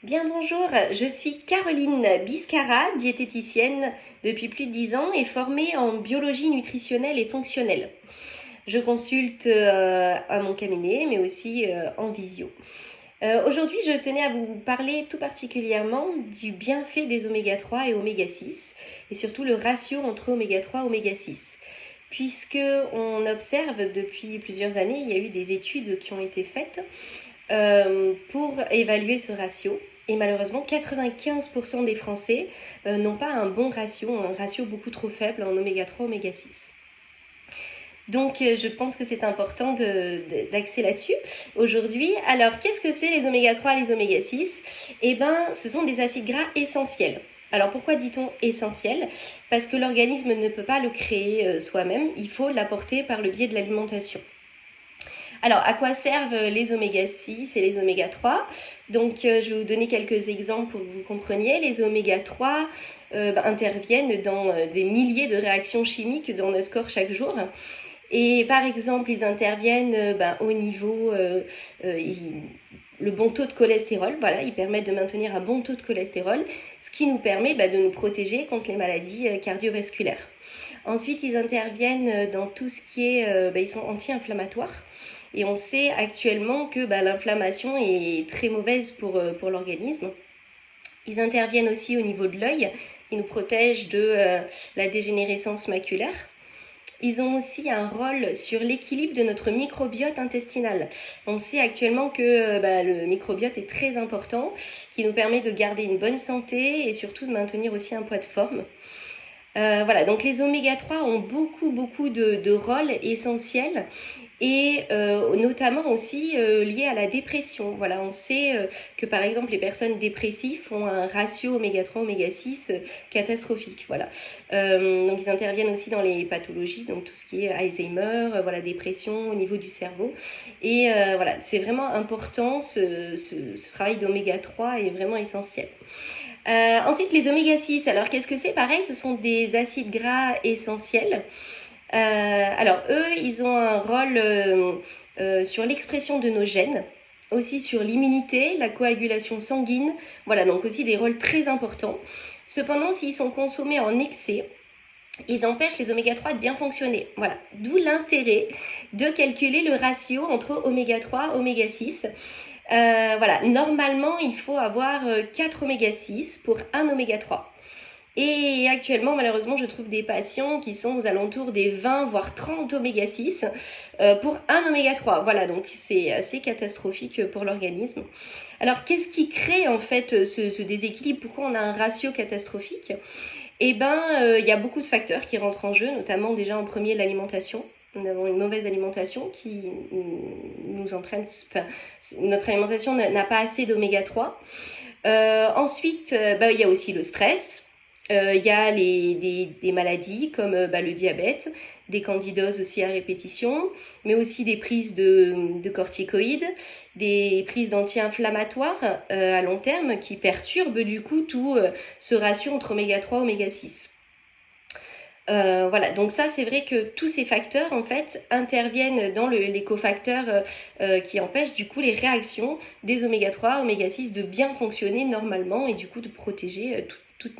Bien bonjour, je suis Caroline Biscara, diététicienne depuis plus de 10 ans et formée en biologie nutritionnelle et fonctionnelle. Je consulte à mon cabinet mais aussi en visio. Aujourd'hui, je tenais à vous parler tout particulièrement du bienfait des oméga 3 et oméga 6 et surtout le ratio entre oméga 3 et oméga 6. Puisque on observe depuis plusieurs années, il y a eu des études qui ont été faites pour évaluer ce ratio. Et malheureusement, 95% des Français n'ont pas un bon ratio, un ratio beaucoup trop faible en oméga 3, oméga 6. Donc je pense que c'est important d'axer là-dessus aujourd'hui. Alors qu'est-ce que c'est les oméga 3 et les oméga 6 ? Eh bien, ce sont des acides gras essentiels. Alors pourquoi dit-on essentiel ? Parce que l'organisme ne peut pas le créer soi-même, il faut l'apporter par le biais de l'alimentation. Alors, à quoi servent les oméga 6 et les oméga 3 ? Donc, je vais vous donner quelques exemples pour que vous compreniez. Les oméga 3 interviennent dans des milliers de réactions chimiques dans notre corps chaque jour. Et par exemple, ils interviennent au niveau le bon taux de cholestérol. Voilà, ils permettent de maintenir un bon taux de cholestérol, ce qui nous permet de nous protéger contre les maladies cardiovasculaires. Ensuite, ils interviennent dans tout ce qui est, ils sont anti-inflammatoires. Et on sait actuellement que l'inflammation est très mauvaise pour l'organisme. Ils interviennent aussi au niveau de l'œil. Ils nous protègent de la dégénérescence maculaire. Ils ont aussi un rôle sur l'équilibre de notre microbiote intestinal. On sait actuellement que le microbiote est très important, qui nous permet de garder une bonne santé et surtout de maintenir aussi un poids de forme. Voilà, donc les oméga 3 ont beaucoup de rôles essentiels et notamment aussi liés à la dépression. Voilà, on sait que par exemple les personnes dépressives ont un ratio oméga 3 oméga 6 catastrophique. Voilà, donc ils interviennent aussi dans les pathologies, donc tout ce qui est Alzheimer, voilà, dépression au niveau du cerveau. Et voilà, c'est vraiment important, ce travail d'oméga 3 est vraiment essentiel. Ensuite, les oméga 6, alors qu'est-ce que c'est ? Pareil, ce sont des acides gras essentiels. Alors eux, ils ont un rôle sur l'expression de nos gènes, aussi sur l'immunité, la coagulation sanguine, voilà, donc aussi des rôles très importants. Cependant, s'ils sont consommés en excès, ils empêchent les oméga 3 de bien fonctionner. Voilà, d'où l'intérêt de calculer le ratio entre oméga 3 et oméga 6. Voilà, normalement, il faut avoir 4 oméga 6 pour 1 oméga 3. Et actuellement, malheureusement, je trouve des patients qui sont aux alentours des 20 voire 30 oméga 6 pour 1 oméga 3. Voilà, donc c'est assez catastrophique pour l'organisme. Alors, qu'est-ce qui crée en fait ce déséquilibre ? Pourquoi on a un ratio catastrophique ? Eh bien, il y a beaucoup de facteurs qui rentrent en jeu, notamment déjà en premier l'alimentation. Nous avons une mauvaise alimentation qui nous entraîne, notre alimentation n'a pas assez d'oméga 3. Ensuite, il y a aussi le stress. Il y a des maladies comme le diabète, des candidoses aussi à répétition, mais aussi des prises de corticoïdes, des prises d'anti-inflammatoires à long terme qui perturbent du coup tout ce ratio entre oméga 3 et oméga 6. Voilà, donc ça c'est vrai que tous ces facteurs en fait interviennent dans les cofacteurs qui empêchent du coup les réactions des oméga 3, oméga 6 de bien fonctionner normalement et du coup de protéger toute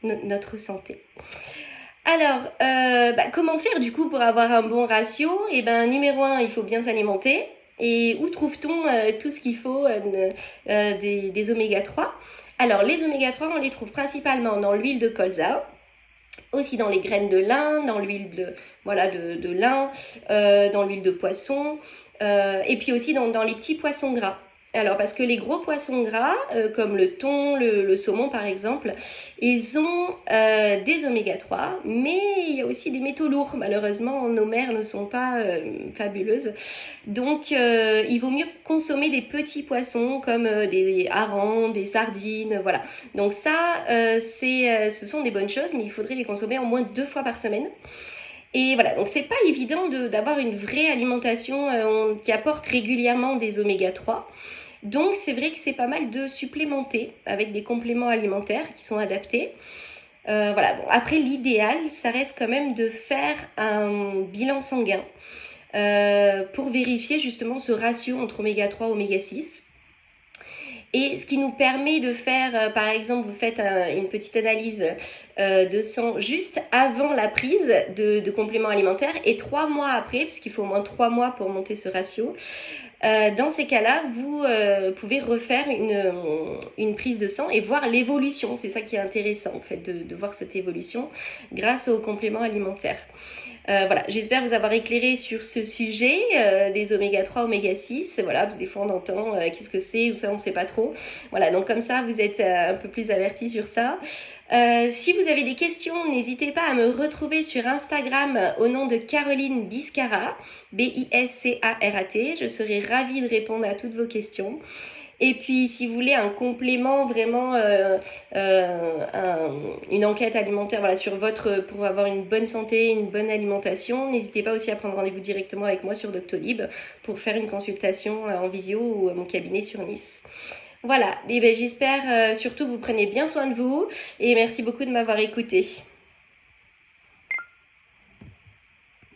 notre santé. Alors, comment faire du coup pour avoir un bon ratio ? Eh ben, numéro 1, il faut bien s'alimenter. Et où trouve-t-on tout ce qu'il faut des oméga 3 ? Alors, les oméga 3, on les trouve principalement dans l'huile de colza, aussi dans les graines de lin, dans l'huile de lin, dans l'huile de poisson, et puis aussi dans les petits poissons gras. Alors parce que les gros poissons gras, comme le thon, le saumon par exemple, ils ont des oméga 3, mais il y a aussi des métaux lourds. Malheureusement, nos mers ne sont pas fabuleuses. Donc il vaut mieux consommer des petits poissons comme des harengs, des sardines, voilà. Donc ça, ce sont des bonnes choses, mais il faudrait les consommer au moins 2 fois par semaine. Et voilà, donc c'est pas évident d'avoir une vraie alimentation qui apporte régulièrement des oméga 3. Donc c'est vrai que c'est pas mal de supplémenter avec des compléments alimentaires qui sont adaptés. Voilà, bon, après l'idéal, ça reste quand même de faire un bilan sanguin pour vérifier justement ce ratio entre oméga 3 et oméga 6. et ce qui nous permet de faire, par exemple, vous faites une petite analyse de sang juste avant la prise de compléments alimentaires et 3 mois après, puisqu'il faut au moins 3 mois pour monter ce ratio. Dans ces cas-là, vous pouvez refaire une prise de sang et voir l'évolution. C'est ça qui est intéressant, en fait, de voir cette évolution grâce aux compléments alimentaires. Voilà, j'espère vous avoir éclairé sur ce sujet des oméga 3, oméga 6. Voilà, parce que des fois on entend qu'est-ce que c'est, ou ça on ne sait pas trop. Voilà, donc comme ça vous êtes un peu plus avertis sur ça. Si vous avez des questions, n'hésitez pas à me retrouver sur Instagram au nom de Caroline Biscarat, B-I-S-C-A-R-A-T. Je serai ravie de répondre à toutes vos questions. Et puis, si vous voulez un complément, vraiment une enquête alimentaire, voilà, pour avoir une bonne santé, une bonne alimentation, n'hésitez pas aussi à prendre rendez-vous directement avec moi sur Doctolib pour faire une consultation en visio ou à mon cabinet sur Nice. Voilà, et j'espère surtout que vous prenez bien soin de vous et merci beaucoup de m'avoir écouté.